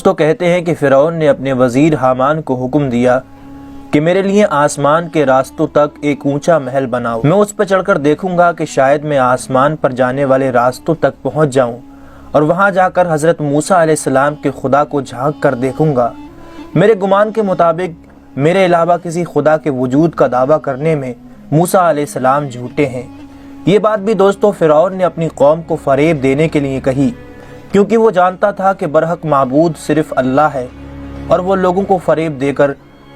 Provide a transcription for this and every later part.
دوستو کہتے ہیں کہ فرعون نے اپنے وزیر حامان کو حکم دیا کہ میرے لیے آسمان کے راستوں تک ایک اونچا محل بناؤ، میں اس پر چڑھ کر دیکھوں گا کہ شاید میں آسمان پر جانے والے راستوں تک پہنچ جاؤں اور وہاں جا کر حضرت موسیٰ علیہ السلام کے خدا کو جھانک کر دیکھوں گا۔ میرے گمان کے مطابق میرے علاوہ کسی خدا کے وجود کا دعویٰ کرنے میں موسیٰ علیہ السلام جھوٹے ہیں۔ یہ بات بھی دوستو فرعون نے اپنی قوم کو فریب دینے کے لیے کہی، کیونکہ وہ جانتا تھا کہ برحق معبود صرف اللہ ہے اور وہ لوگوں کو فریب دے کر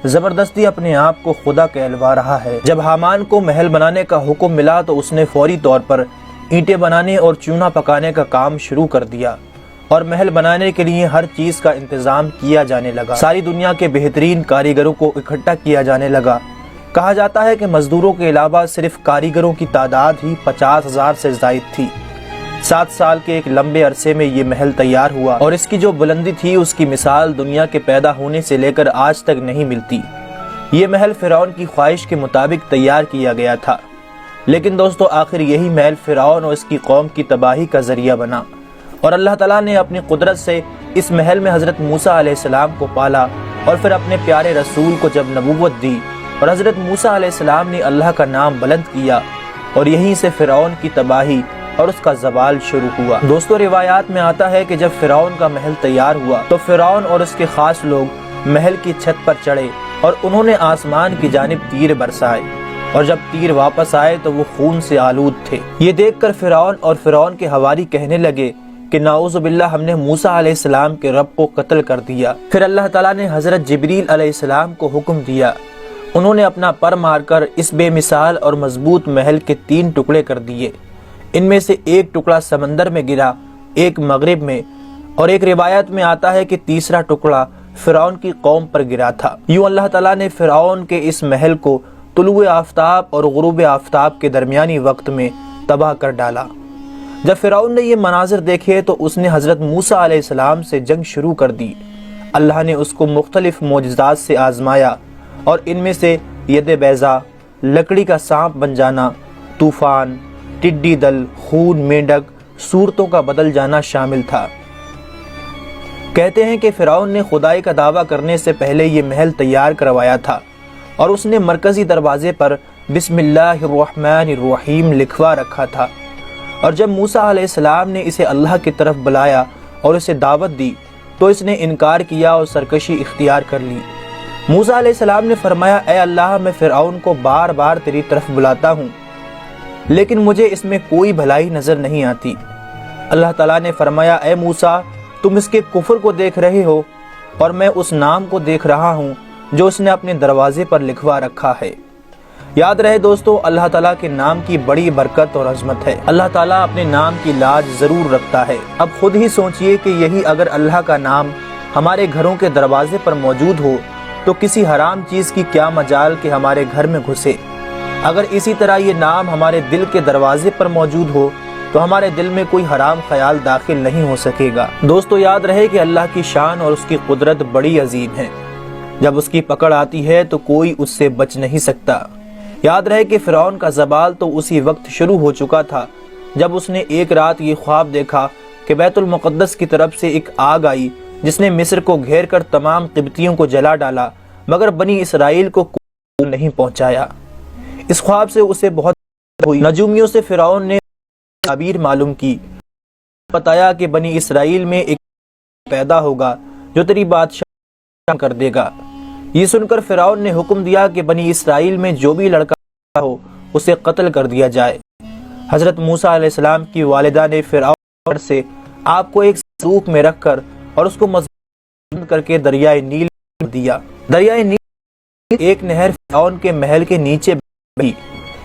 زبردستی اپنے آپ کو خدا کہلوا رہا ہے۔ جب حامان کو محل بنانے کا حکم ملا تو اس نے فوری طور پر اینٹیں بنانے اور چونا پکانے کا کام شروع کر دیا اور محل بنانے کے لیے ہر چیز کا انتظام کیا جانے لگا۔ ساری دنیا کے بہترین کاریگروں کو اکٹھا کیا جانے لگا۔ کہا جاتا ہے کہ مزدوروں کے علاوہ صرف کاریگروں کی تعداد ہی 50,000 سے زائد تھی۔ 7 سال کے ایک لمبے عرصے میں یہ محل تیار ہوا اور اس کی جو بلندی تھی اس کی مثال دنیا کے پیدا ہونے سے لے کر آج تک نہیں ملتی۔ یہ محل فرعون کی خواہش کے مطابق تیار کیا گیا تھا، لیکن دوستو آخر یہی محل فرعون اور اس کی قوم کی تباہی کا ذریعہ بنا، اور اللہ تعالیٰ نے اپنی قدرت سے اس محل میں حضرت موسیٰ علیہ السلام کو پالا، اور پھر اپنے پیارے رسول کو جب نبوت دی اور حضرت موسیٰ علیہ السلام نے اللہ کا نام بلند کیا، اور یہیں سے فرعون کی تباہی اور اس کا زوال شروع ہوا۔ دوستو روایات میں آتا ہے کہ جب فرعون کا محل تیار ہوا تو فرعون اور اس کے خاص لوگ محل کی چھت پر چڑھے اور انہوں نے آسمان کی جانب تیر برسائے، اور جب تیر واپس آئے تو وہ خون سے آلود تھے۔ یہ دیکھ کر فرعون اور فرعون کے حواری کہنے لگے کہ نعوذ باللہ، ہم نے موسیٰ علیہ السلام کے رب کو قتل کر دیا۔ پھر اللہ تعالیٰ نے حضرت جبریل علیہ السلام کو حکم دیا، انہوں نے اپنا پر مار کر اس بے مثال اور مضبوط محل کے 3 ٹکڑے کر دیے۔ ان میں سے ایک ٹکڑا سمندر میں گرا، ایک مغرب میں، اور ایک روایت میں آتا ہے کہ تیسرا ٹکڑا فرعون کی قوم پر گرا تھا۔ یوں اللہ تعالیٰ نے فرعون کے اس محل کو طلوع آفتاب اور غروب آفتاب کے درمیانی وقت میں تباہ کر ڈالا۔ جب فرعون نے یہ مناظر دیکھے تو اس نے حضرت موسیٰ علیہ السلام سے جنگ شروع کر دی۔ اللہ نے اس کو مختلف معجزات سے آزمایا، اور ان میں سے ید بیضا، لکڑی کا سانپ بن جانا، طوفان، ٹڈی دل، خون، مینڈک، صورتوں کا بدل جانا شامل تھا۔ کہتے ہیں کہ فرعون نے خدائی کا دعویٰ کرنے سے پہلے یہ محل تیار کروایا تھا، اور اس نے مرکزی دروازے پر بسم اللہ الرحمن الرحیم لکھوا رکھا تھا، اور جب موسیٰ علیہ السلام نے اسے اللہ کی طرف بلایا اور اسے دعوت دی تو اس نے انکار کیا اور سرکشی اختیار کر لی۔ موسیٰ علیہ السلام نے فرمایا، اے اللہ، میں فرعون کو بار بار تیری طرف بلاتا ہوں لیکن مجھے اس میں کوئی بھلائی نظر نہیں آتی۔ اللہ تعالیٰ نے فرمایا، اے موسیٰ، تم اس کے کفر کو دیکھ رہے ہو اور میں اس نام کو دیکھ رہا ہوں جو اس نے اپنے دروازے پر لکھوا رکھا ہے۔ یاد رہے دوستو، اللہ تعالیٰ کے نام کی بڑی برکت اور عظمت ہے۔ اللہ تعالیٰ اپنے نام کی لاج ضرور رکھتا ہے۔ اب خود ہی سوچئے کہ یہی اگر اللہ کا نام ہمارے گھروں کے دروازے پر موجود ہو تو کسی حرام چیز کی کیا مجال کہ ہمارے گھر میں گھسے۔ اگر اسی طرح یہ نام ہمارے دل کے دروازے پر موجود ہو تو ہمارے دل میں کوئی حرام خیال داخل نہیں ہو سکے گا۔ دوستو یاد رہے کہ اللہ کی شان اور اس کی قدرت بڑی عظیم ہے۔ جب اس کی پکڑ آتی ہے تو کوئی اس سے بچ نہیں سکتا۔ یاد رہے کہ فرعون کا زوال تو اسی وقت شروع ہو چکا تھا جب اس نے ایک رات یہ خواب دیکھا کہ بیت المقدس کی طرف سے ایک آگ آئی جس نے مصر کو گھیر کر تمام قبطیوں کو جلا ڈالا، مگر بنی اسرائیل کو کوئی نہیں پہنچایا۔ اس خواب سے اسے بہت ہوئی۔ نجومیوں سے فرعون نے تعبیر معلوم کی، بتایا کہ بنی اسرائیل میں ایک پیدا ہوگا جو تیری بادشاہ کر دے گا۔ یہ سن کر فرعون نے حکم دیا کہ بنی اسرائیل میں جو بھی لڑکا ہو اسے قتل کر دیا جائے۔ حضرت موسیٰ علیہ السلام کی والدہ نے فرعون سے آپ کو ایک صندوق میں رکھ کر اور اس کو مضبوط کر کے دریائے نیل دیا۔ دریائے نیل ایک نہر فرعون کے محل کے نیچے بہی۔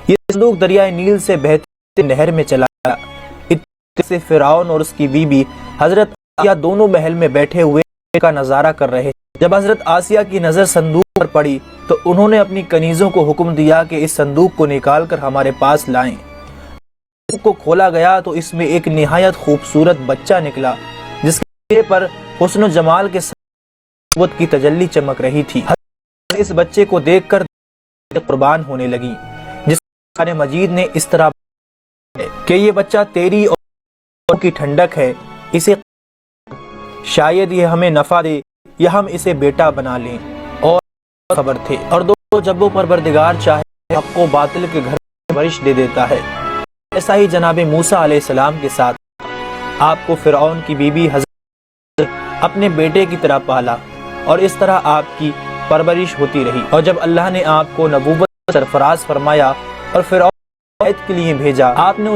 یہ صندوق دریائے نیل سے بہتے نہر میں چلا گیا۔ اتنے سے فرعون اور اس کی بیوی حضرت آسیہ دونوں محل میں بیٹھے ہوئے کا نظارہ کر رہے۔ جب حضرت آسیہ کی نظر صندوق پر پڑی تو انہوں نے اپنی کنیزوں کو حکم دیا کہ اس صندوق کو نکال کر ہمارے پاس لائیں۔ صندوق کو کھولا گیا تو اس میں ایک نہایت خوبصورت بچہ نکلا جس کے چہرے پر حسن و جمال کے ساتھ نبوت کی تجلی چمک رہی تھی۔ اس بچے کو دیکھ کر قربان ہونے لگی، جس قرآن مجید نے اس طرح کہ یہ بچہ تیری اور کی ٹھنڈک ہے، اسے شاید یہ ہمیں نفع دے یا ہم اسے بیٹا بنا لیں، اور خبر تھے۔ اور دوستو، جب وہ پروردگار چاہے حق و باطل کے گھر میں بارش دے دیتا ہے۔ ایسا ہی جناب موسیٰ علیہ السلام کے ساتھ آپ کو فرعون کی بیوی حضرت اپنے بیٹے کی طرح پالا، اور اس طرح آپ کی پرورش ہوتی رہی، اور جب اللہ نے آپ کو نبوت سرفراز فرمایا اور فرعون کے لیے بھیجا، آپ نے